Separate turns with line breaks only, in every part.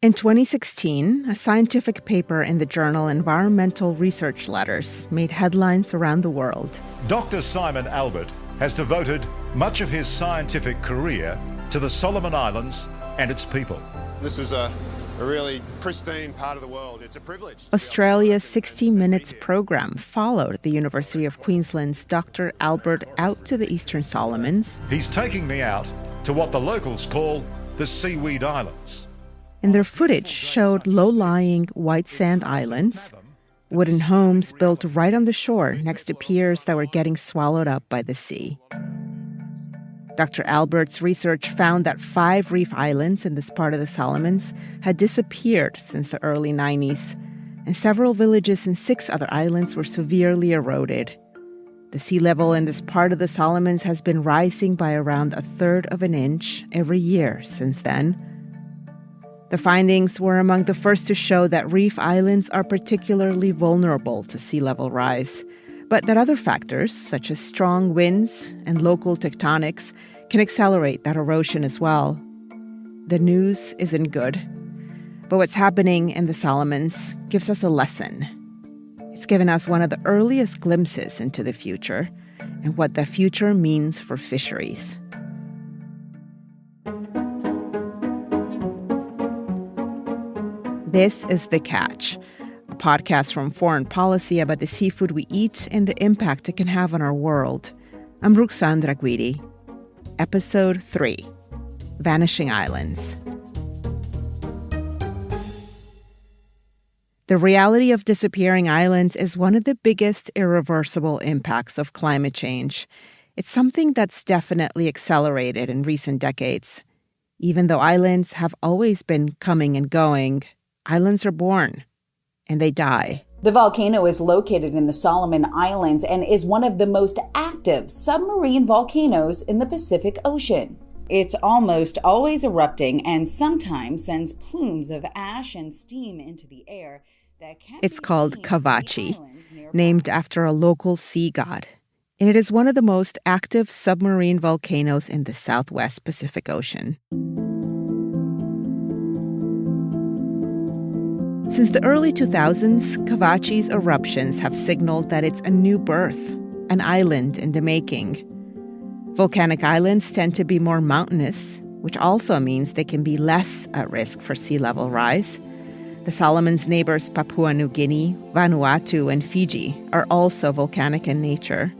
In 2016, a scientific paper in the journal Environmental Research Letters made headlines around the world.
Dr. Simon Albert has devoted much of his scientific career to the Solomon Islands and its people.
This is a really pristine part of the world. It's a privilege.
Australia's 60 Minutes program followed the University of Queensland's Dr. Albert out to the Eastern Solomons.
He's taking me out to what the locals call the Seaweed Islands.
And their footage showed low-lying white sand islands, wooden homes built right on the shore next to piers that were getting swallowed up by the sea. Dr. Albert's research found that 5 reef islands in this part of the Solomons had disappeared since the early 90s, and several villages in 6 other islands were severely eroded. The sea level in this part of the Solomons has been rising by around 1/3 of an inch every year since then. The findings were among the first to show that reef islands are particularly vulnerable to sea level rise, but that other factors, such as strong winds and local tectonics, can accelerate that erosion as well. The news isn't good, but what's happening in the Solomons gives us a lesson. It's given us one of the earliest glimpses into the future and what the future means for fisheries. This is The Catch, a podcast from Foreign Policy about the seafood we eat and the impact it can have on our world. I'm Ruxandra Guidi. Episode 3, Vanishing Islands. The reality of disappearing islands is one of the biggest irreversible impacts of climate change. It's something that's definitely accelerated in recent decades. Even though islands have always been coming and going, islands are born, and they die.
The volcano is located in the Solomon Islands and is one of the most active submarine volcanoes in the Pacific Ocean. It's almost always erupting and sometimes sends plumes of ash and steam into the air.
It's called Kavachi, named after a local sea god, and it is one of the most active submarine volcanoes in the Southwest Pacific Ocean. Since the early 2000s, Kavachi's eruptions have signaled that it's a new birth, an island in the making. Volcanic islands tend to be more mountainous, which also means they can be less at risk for sea level rise. The Solomons' neighbors Papua New Guinea, Vanuatu, and Fiji are also volcanic in nature.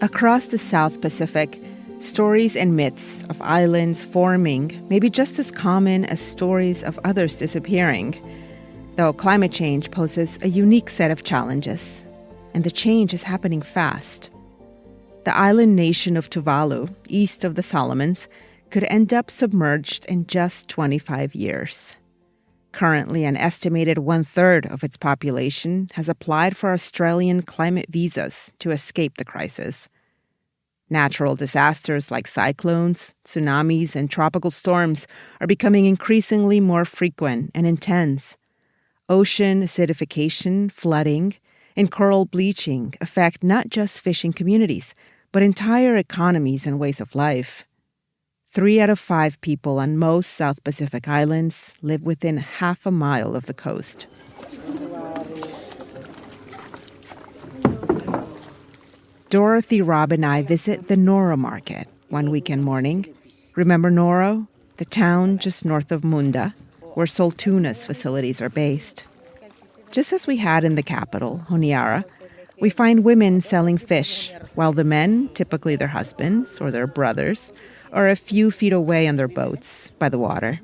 Across the South Pacific, stories and myths of islands forming may be just as common as stories of others disappearing, though climate change poses a unique set of challenges, and the change is happening fast. The island nation of Tuvalu, east of the Solomons, could end up submerged in just 25 years. Currently, an estimated 1/3 of its population has applied for Australian climate visas to escape the crisis. Natural disasters like cyclones, tsunamis, and tropical storms are becoming increasingly more frequent and intense. Ocean acidification, flooding, and coral bleaching affect not just fishing communities, but entire economies and ways of life. 3 out of 5 people on most South Pacific islands live within half a mile of the coast. Dorothy, Rob, and I visit the Noro market one weekend morning. Remember Noro, the town just north of Munda, where Soltuna's facilities are based. Just as we had in the capital, Honiara, we find women selling fish, while the men, typically their husbands or their brothers, are a few feet away on their boats by the water.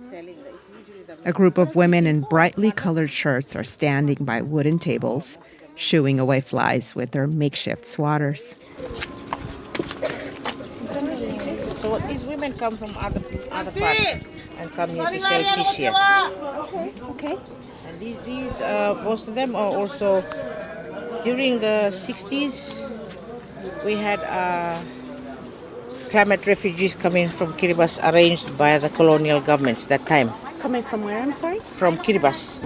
A group of women in brightly colored shirts are standing by wooden tables, shooing away flies with their makeshift swatters.
So these women come from other parts and come here to sell fish here.
Okay.
And these most of them are also, during the 60s, we had climate refugees coming from Kiribati arranged by the colonial governments that time.
Coming from where, I'm sorry?
From Kiribati.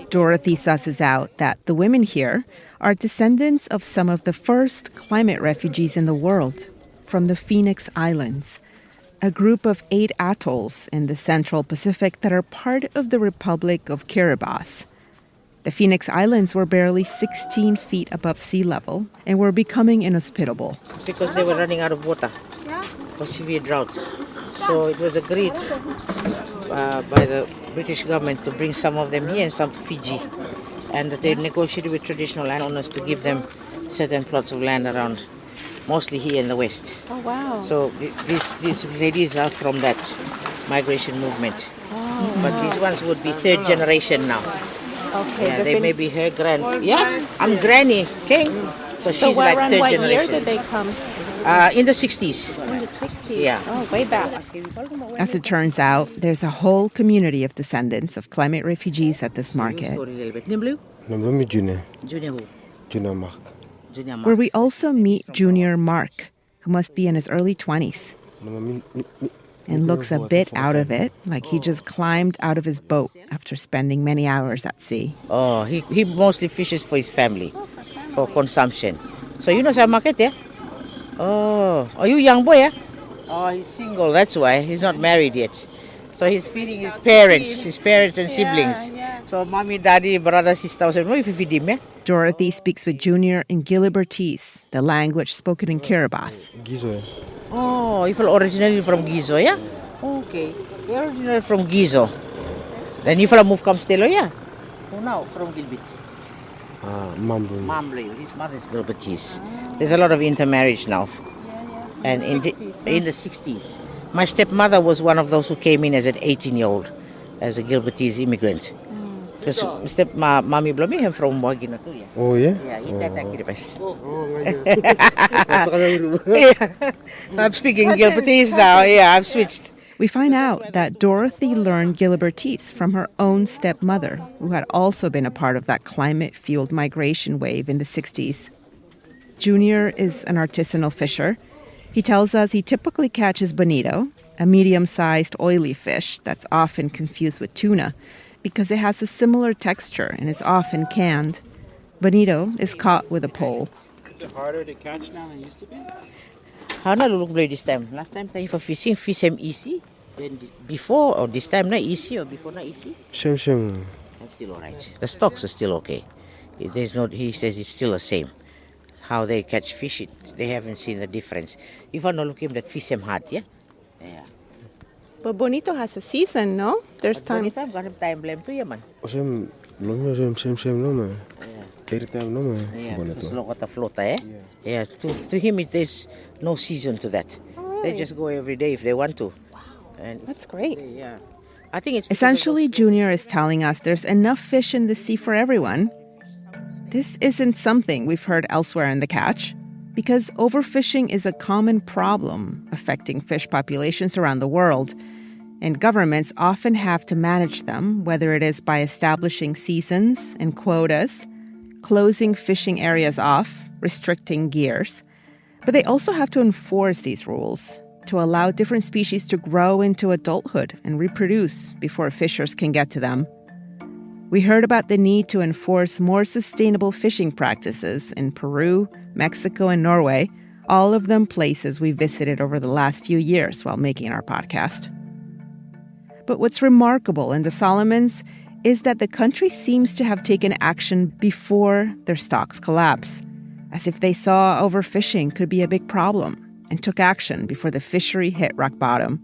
Dorothy susses out that the women here are descendants of some of the first climate refugees in the world from the Phoenix Islands. a group of 8 atolls in the central Pacific that are part of the Republic of Kiribati. The Phoenix Islands were barely 16 feet above sea level and were becoming inhospitable.
Because they were running out of water for severe drought. So it was agreed by the British government to bring some of them here and some to Fiji. And they negotiated with traditional landowners to give them certain plots of land around, mostly here in the west.
Oh, wow.
So these ladies are from that migration movement.
Oh,
but these ones would be third generation now.
Okay.
Yeah, they may be her Yeah, I'm Granny King. So she's like third
what
generation.
year did they come?
In the 60s.
In the 60s?
Yeah.
Oh, way back. As it turns out, there's a whole community of descendants of climate refugees at this market,
Junior who?
Junior Mark.
Junior Mark.
where we also meet Junior Mark, who must be in his early 20s. And looks a bit out of it, like he just climbed out of his boat after spending many hours at sea.
Oh, he mostly fishes for his family, for consumption. So you know some market, yeah? Oh, are you young boy, yeah? Oh, he's single, that's why. He's not married yet. So he's feeding his parents and siblings. So mommy, daddy, brother, sister, no, if you feed him, yeah?
Dorothy speaks with Junior in Gilibertese, the language spoken in Kiribati.
Gizo.
Oh, you feel originally from Gizo, yeah? Okay. You're originally from Gizo. Then you feel move come Stelo, yeah? Who now? From Gilbert?
Mambro.
Mambley. His mother's Gilbertese. There's a lot of intermarriage now. And in the 60s. My stepmother was one of those who came in as an 18-year-old, as a Gilbertese immigrant. Because mommy Blomingham from Wagina too, yeah?
Oh, yeah?
Yeah, I'm speaking Gilbertese now. Yeah, I've switched.
We find out that Dorothy learned Gilibertese from her own stepmother, who had also been a part of that climate-fueled migration wave in the 60s. Junior is an artisanal fisher. He tells us he typically catches bonito, a medium-sized oily fish that's often confused with tuna, because it has a similar texture and is often canned. Bonito is caught with a pole.
Is it harder to catch now than it used to be?
How not look play this time? Last time for fishing, fish am easy. Then before or this time not easy or before not easy?
Same.
I'm still alright. The stocks are still okay. He says it's still the same. How they catch fish, they haven't seen the difference. If I not look him that fish am hard, yeah? Yeah.
But bonito has a season, no? There's times.
Time blame to you, man.
Same, no, man.
Yeah, because look at the floater, eh? Yeah, to him there's no season to that.
Oh, really?
They just go every day if they want to. And
That's great.
Yeah. I think it's
Essentially, Junior is telling us there's enough fish in the sea for everyone. This isn't something we've heard elsewhere in the catch, because overfishing is a common problem affecting fish populations around the world, and governments often have to manage them, whether it is by establishing seasons and quotas, closing fishing areas off, restricting gears. But they also have to enforce these rules to allow different species to grow into adulthood and reproduce before fishers can get to them. We heard about the need to enforce more sustainable fishing practices in Peru, Mexico, and Norway, all of them places we visited over the last few years while making our podcast. But what's remarkable in the Solomons is that the country seems to have taken action before their stocks collapse, as if they saw overfishing could be a big problem and took action before the fishery hit rock bottom.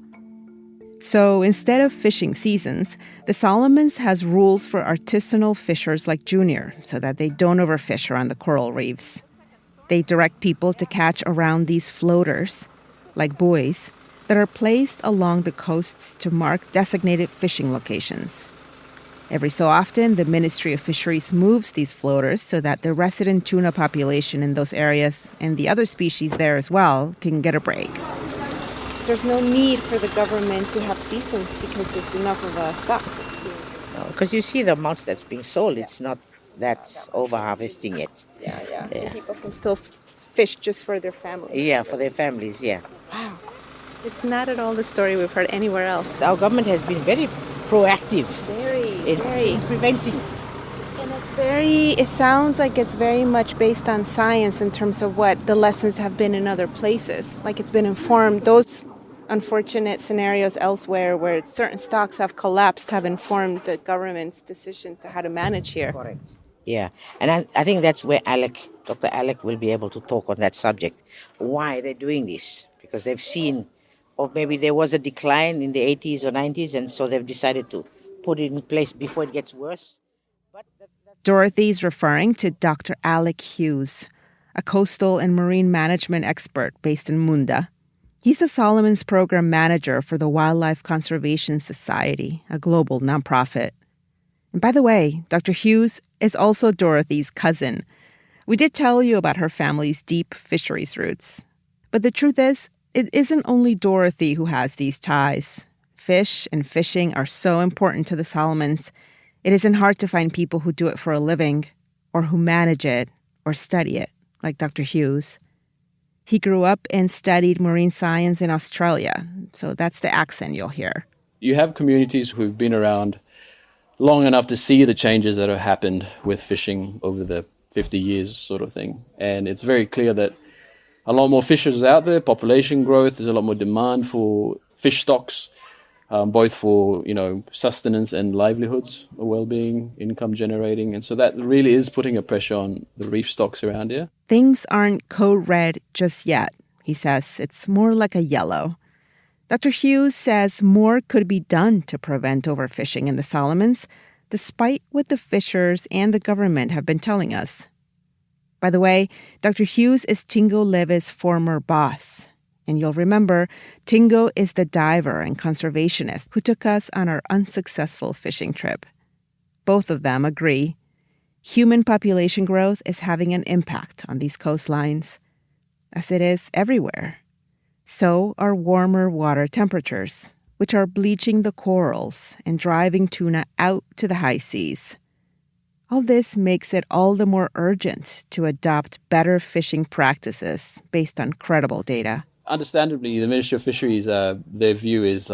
So instead of fishing seasons, the Solomons has rules for artisanal fishers like Junior so that they don't overfish around the coral reefs. They direct people to catch around these floaters, like buoys, that are placed along the coasts to mark designated fishing locations. Every so often, the Ministry of Fisheries moves these floaters so that the resident tuna population in those areas and the other species there as well can get a break. There's no need for the government to have seasons because there's enough of a stock.
Because you see the amount that's being sold, it's not that's over-harvesting yet.
Yeah. And people can still fish just for their families.
Yeah, for their families, yeah.
Wow. It's not at all the story we've heard anywhere else.
Our government has been very proactive
Very.
in preventing.
And it sounds like it's very much based on science in terms of what the lessons have been in other places. Like it's been informed, those unfortunate scenarios elsewhere where certain stocks have collapsed have informed the government's decision to how to manage here.
Correct. Yeah, and I think that's where Dr. Alec will be able to talk on that subject, why they're doing this, because they've seen, or maybe there was a decline in the 80s or 90s, and so they've decided to put it in place before it gets worse.
Dorothy's referring to Dr. Alec Hughes, a coastal and marine management expert based in Munda. He's the Solomon's program manager for the Wildlife Conservation Society, a global nonprofit. And by the way, Dr. Hughes is also Dorothy's cousin. We did tell you about her family's deep fisheries roots. But the truth is, it isn't only Dorothy who has these ties. Fish and fishing are so important to the Solomons, it isn't hard to find people who do it for a living, or who manage it, or study it, like Dr. Hughes. He grew up and studied marine science in Australia, so that's the accent you'll hear.
You have communities who've been around long enough to see the changes that have happened with fishing over the 50 years sort of thing. And it's very clear that a lot more fishers out there, population growth, there's a lot more demand for fish stocks, both for, sustenance and livelihoods, well-being, income generating. And so that really is putting a pressure on the reef stocks around here.
Things aren't code red just yet, he says. It's more like a yellow. Dr. Hughes says more could be done to prevent overfishing in the Solomons, despite what the fishers and the government have been telling us. By the way, Dr. Hughes is Tingo Leve's former boss. And you'll remember, Tingo is the diver and conservationist who took us on our unsuccessful fishing trip. Both of them agree. Human population growth is having an impact on these coastlines, as it is everywhere. So are warmer water temperatures, which are bleaching the corals and driving tuna out to the high seas. All this makes it all the more urgent to adopt better fishing practices based on credible data.
Understandably, the Ministry of Fisheries, their view is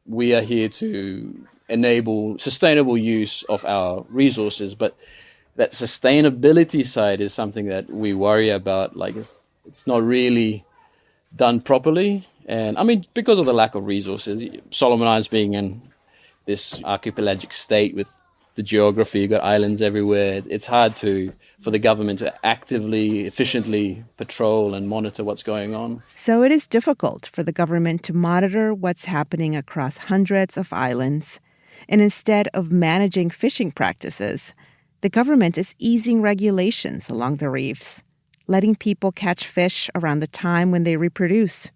we are here to enable sustainable use of our resources, but that sustainability side is something that we worry about. It's not really done properly. And because of the lack of resources, Solomon Islands being in this archipelagic state with the geography, you've got islands everywhere. It's hard for the government to actively, efficiently patrol and monitor what's going on.
So it is difficult for the government to monitor what's happening across hundreds of islands. And instead of managing fishing practices, the government is easing regulations along the reefs, letting people catch fish around the time when they reproduce.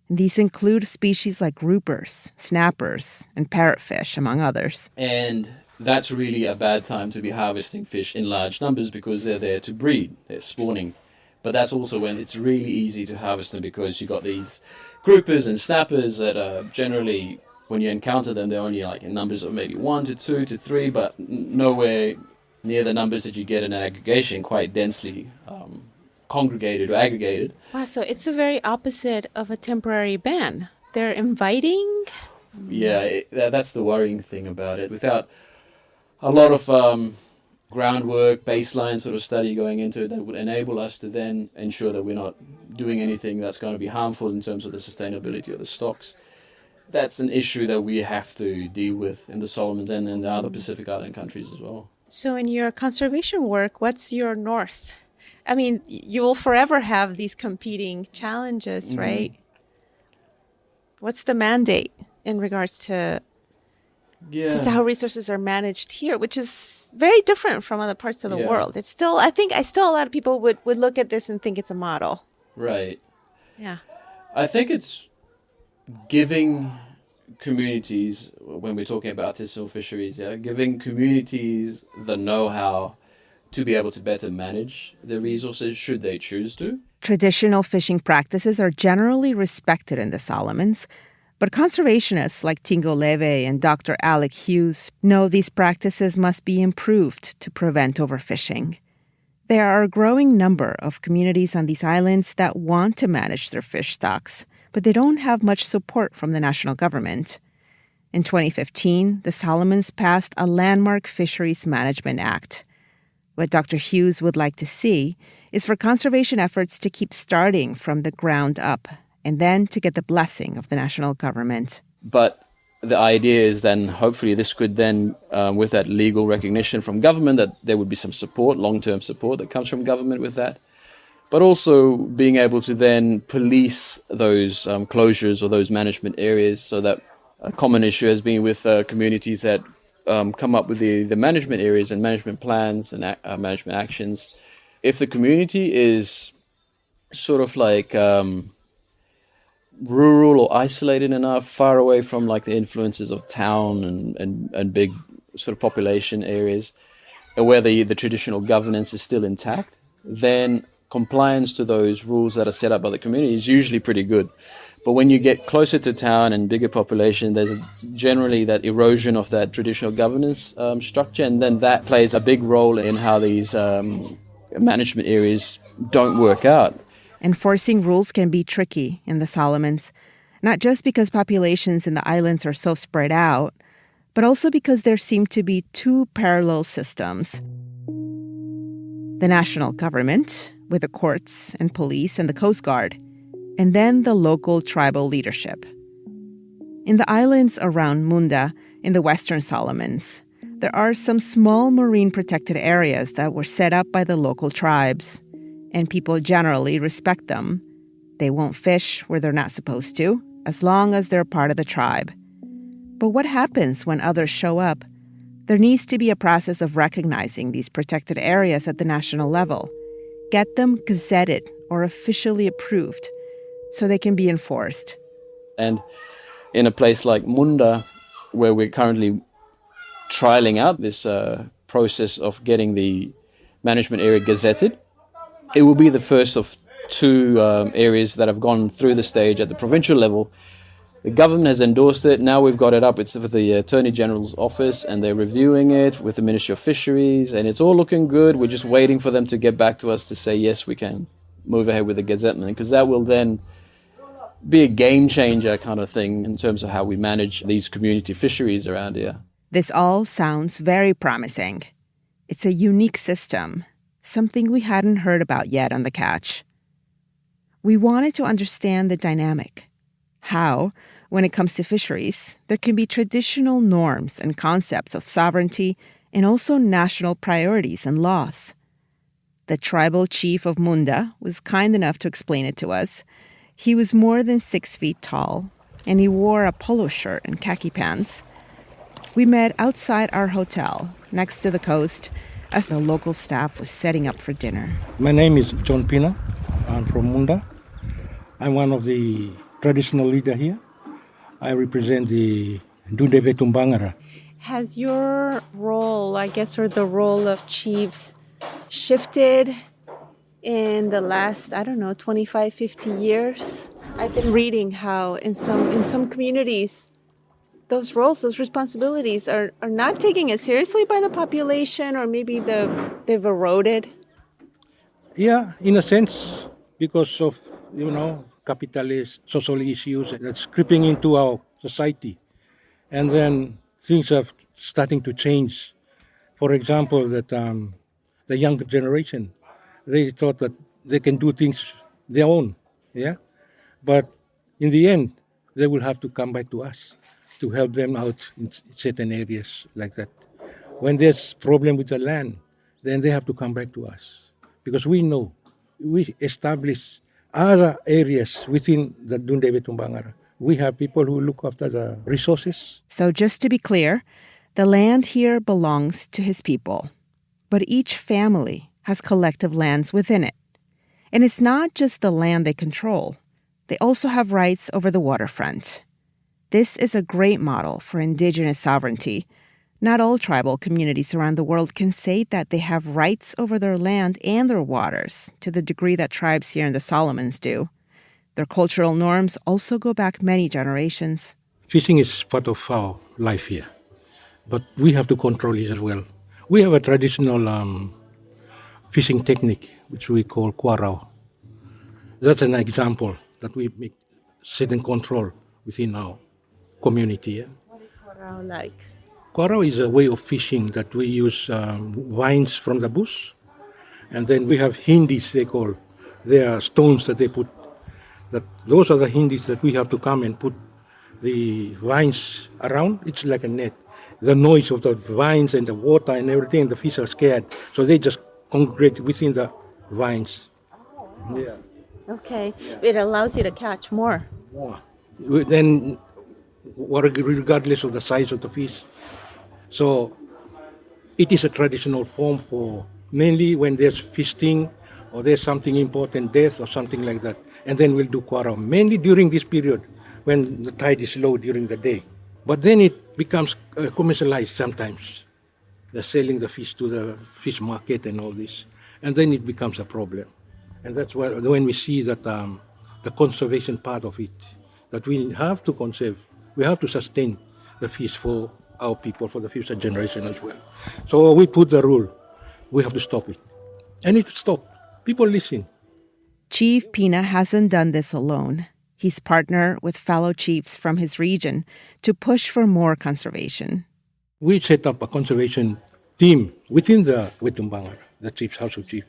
And these include species like groupers, snappers, and parrotfish, among others.
And that's really a bad time to be harvesting fish in large numbers because they're there to breed, they're spawning. But that's also when it's really easy to harvest them because you've got these groupers and snappers that are generally, when you encounter them, they're only in numbers of maybe 1 to 2 to 3, but nowhere near the numbers that you get in an aggregation, quite densely congregated or aggregated.
Wow, so it's the very opposite of a temporary ban. They're inviting?
Yeah, that's the worrying thing about it. Without a lot of groundwork, baseline sort of study going into it that would enable us to then ensure that we're not doing anything that's going to be harmful in terms of the sustainability of the stocks. That's an issue that we have to deal with in the Solomons and in the other Pacific Island countries as well.
So in your conservation work, what's your north? You will forever have these competing challenges, right? What's the mandate in regards to how resources are managed here, which is very different from other parts of the world? It's still, I think a lot of people would look at this and think it's a model.
Right.
Yeah.
I think it's giving communities, when we're talking about artisanal fisheries, giving communities the know-how to be able to better manage their resources should they choose to.
Traditional fishing practices are generally respected in the Solomons, but conservationists like Tingo Leve and Dr. Alec Hughes know these practices must be improved to prevent overfishing. There are a growing number of communities on these islands that want to manage their fish stocks, but they don't have much support from the national government. In 2015, the Solomons passed a landmark Fisheries Management Act. What Dr. Hughes would like to see is for conservation efforts to keep starting from the ground up and then to get the blessing of the national government.
But the idea is then hopefully this could then, with that legal recognition from government, that there would be some support, long-term support that comes from government with that. But also being able to then police those closures or those management areas, so that a common issue has been with communities that come up with the management areas and management plans and management actions. If the community is sort of like rural or isolated enough, far away from like the influences of town and big sort of population areas, where the traditional governance is still intact, then compliance to those rules that are set up by the community is usually pretty good. But when you get closer to town and bigger population, there's generally that erosion of that traditional governance structure, and then that plays a big role in how these management areas don't work out.
Enforcing rules can be tricky in the Solomons, not just because populations in the islands are so spread out, but also because there seem to be two parallel systems. The national government, with the courts and police and the Coast Guard, and then the local tribal leadership. In the islands around Munda, in the Western Solomons, there are some small marine protected areas that were set up by the local tribes, and people generally respect them. They won't fish where they're not supposed to, as long as they're part of the tribe. But what happens when others show up? There needs to be a process of recognizing these protected areas at the national level, get them gazetted or officially approved so they can be enforced.
And in a place like Munda, where we're currently trialing out this process of getting the management area gazetted, it will be the first of two areas that have gone through the stage at the provincial level. The government has endorsed it. Now we've got it up. It's with the Attorney General's office, and they're reviewing it with the Ministry of Fisheries, and it's all looking good. We're just waiting for them to get back to us to say, yes, we can move ahead with the gazettement, because that will then be a game changer kind of thing in terms of how we manage these community fisheries around here.
This all sounds very promising. It's a unique system, something we hadn't heard about yet on The Catch. We wanted to understand the dynamic. How, when it comes to fisheries, there can be traditional norms and concepts of sovereignty and also national priorities and laws. The tribal chief of Munda was kind enough to explain it to us. He was more than 6 feet tall, and he wore a polo shirt and khaki pants. We met outside our hotel, next to the coast, as the local staff was setting up for dinner.
My name is John Pina. I'm from Munda. I'm one of the traditional leaders here. I represent the Dundebe Tumbangara.
Has your role, I guess, or the role of chiefs shifted in the last, 25, 50 years? I've been reading how in some communities, those roles, those responsibilities are not taking it seriously by the population, or maybe they've eroded.
Yeah, in a sense, because of, capitalist social issues that's creeping into our society. And then things are starting to change. For example, that the younger generation, they thought that they can do things their own, yeah? But in the end, they will have to come back to us to help them out in certain areas like that. When there's problem with the land, then they have to come back to us. Because we know, we establish other areas within the Dundebe Tumbangara. We have people who look after the resources.
So just to be clear, the land here belongs to his people. But each family has collective lands within it. And it's not just the land they control. They also have rights over the waterfront. This is a great model for indigenous sovereignty. Not all tribal communities around the world can say that they have rights over their land and their waters to the degree that tribes here in the Solomons do. Their cultural norms also go back many generations.
Fishing is part of our life here, but we have to control it as well. We have a traditional fishing technique, which we call kwarao. That's an example that we make certain control within our community. Yeah?
What is kwarao like?
Kwarao is a way of fishing that we use vines from the bush, and then we have hindis, they call. They are stones that they put that those are the Hindis that we have to come and put the vines around. It's like a net. The noise of the vines and the water and everything, the fish are scared. So they just congregate within the vines. Yeah.
Okay. It allows you to catch more.
More. Then, regardless of the size of the fish. So it is a traditional form for mainly when there's feasting or there's something important, death or something like that. And then we'll do quaram, mainly during this period when the tide is low during the day. But then it becomes commercialized sometimes. They're selling the fish to the fish market and all this. And then it becomes a problem. And that's why when we see that the conservation part of it, that we have to conserve, we have to sustain the fish for our people, for the future generation as well. So we put the rule, we have to stop it. And it stopped. People listen.
Chief Pina hasn't done this alone. He's partnered with fellow chiefs from his region to push for more conservation.
We set up a conservation team within the Wetumbanga, the Chief's House of Chief.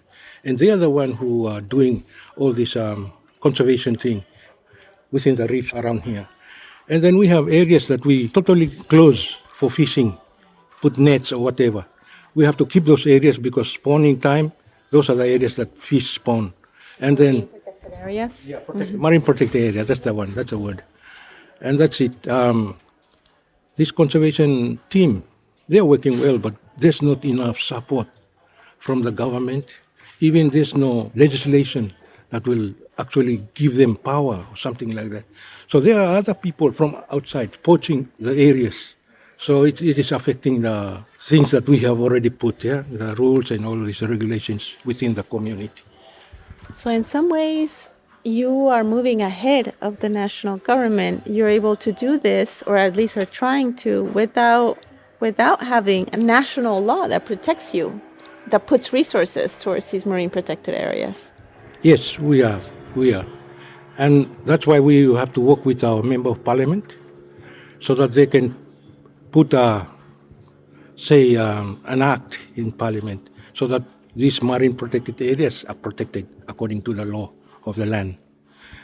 And they are the one who are doing all this conservation thing within the reefs around here. And then we have areas that we totally close for fishing, put nets or whatever. We have to keep those areas because spawning time, those are the areas that fish spawn. And then
Protected areas?
yeah, marine protected area, that's the one, that's the word. And that's it. This conservation team, they are working well, but there's not enough support from the government. Even there's no legislation that will actually give them power or something like that. So there are other people from outside poaching the areas. So it is affecting the things that we have already put, yeah, the rules and all these regulations within the community.
So in some ways, you are moving ahead of the national government. You're able to do this, or at least are trying to, without having a national law that protects you, that puts resources towards these marine protected areas.
Yes, we are. And that's why we have to work with our member of parliament so that they can put an act in parliament so that these marine protected areas are protected according to the law of the land.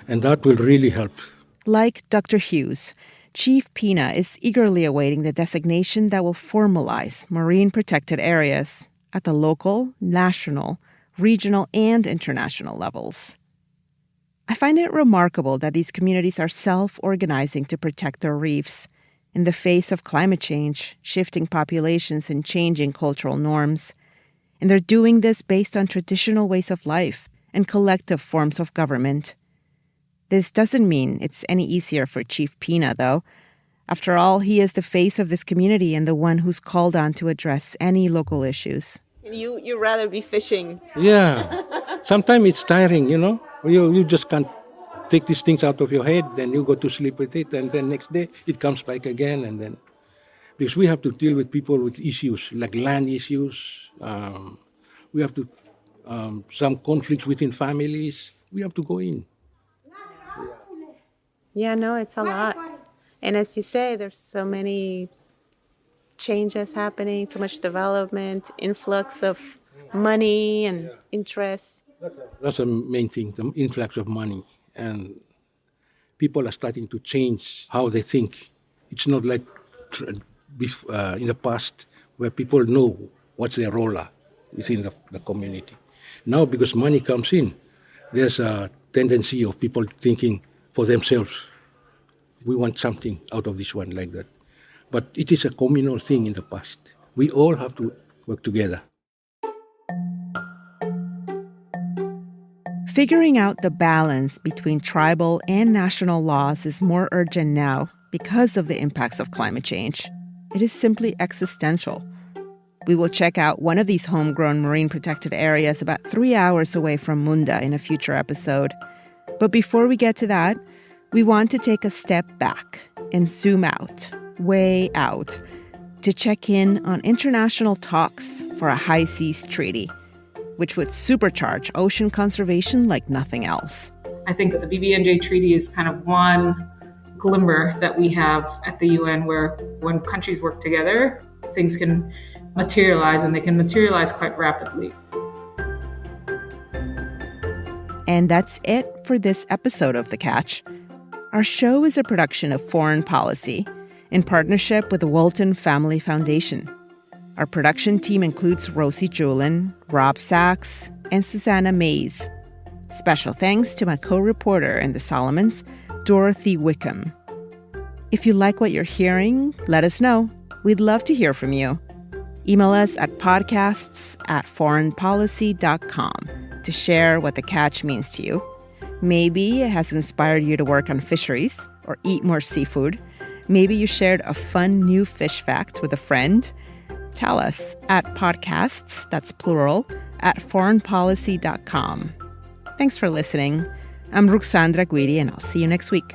And that will really help.
Like Dr. Hughes, Chief Pina is eagerly awaiting the designation that will formalize marine protected areas at the local, national, regional, and international levels. I find it remarkable that these communities are self-organizing to protect their reefs in the face of climate change, shifting populations, and changing cultural norms. And they're doing this based on traditional ways of life and collective forms of government. This doesn't mean it's any easier for Chief Pina, though. After all, he is the face of this community and the one who's called on to address any local issues.
You'd rather be fishing.
Yeah. Sometimes it's tiring, you know. You just can't take these things out of your head, then you go to sleep with it, and then next day it comes back again. And then, because we have to deal with people with issues, like land issues. We have to, some conflicts within families. We have to go in.
Yeah, no, it's a lot. And as you say, there's so many changes happening, so much development, influx of money and interest.
That's the main thing, the influx of money. And people are starting to change how they think. It's not like in the past where people know what's their role within the community. Now, because money comes in, there's a tendency of people thinking for themselves. We want something out of this one like that. But it is a communal thing in the past. We all have to work together.
Figuring out the balance between tribal and national laws is more urgent now because of the impacts of climate change. It is simply existential. We will check out one of these homegrown marine protected areas about 3 hours away from Munda in a future episode. But before we get to that, we want to take a step back and zoom out, way out, to check in on international talks for a high seas treaty, which would supercharge ocean conservation like nothing else.
I think that the BBNJ treaty is kind of one glimmer that we have at the UN where when countries work together, things can materialize, and they can materialize quite rapidly.
And that's it for this episode of The Catch. Our show is a production of Foreign Policy in partnership with the Walton Family Foundation. Our production team includes Rosie Julin, Rob Sachs, and Susanna Mays. Special thanks to my co-reporter in the Solomons, Dorothy Wickham. If you like what you're hearing, let us know. We'd love to hear from you. Email us at podcasts@foreignpolicy.com to share what The Catch means to you. Maybe it has inspired you to work on fisheries or eat more seafood. Maybe you shared a fun new fish fact with a friend. Tell us at podcasts, that's plural, @foreignpolicy.com. Thanks for listening. I'm Ruxandra Guidi, and I'll see you next week.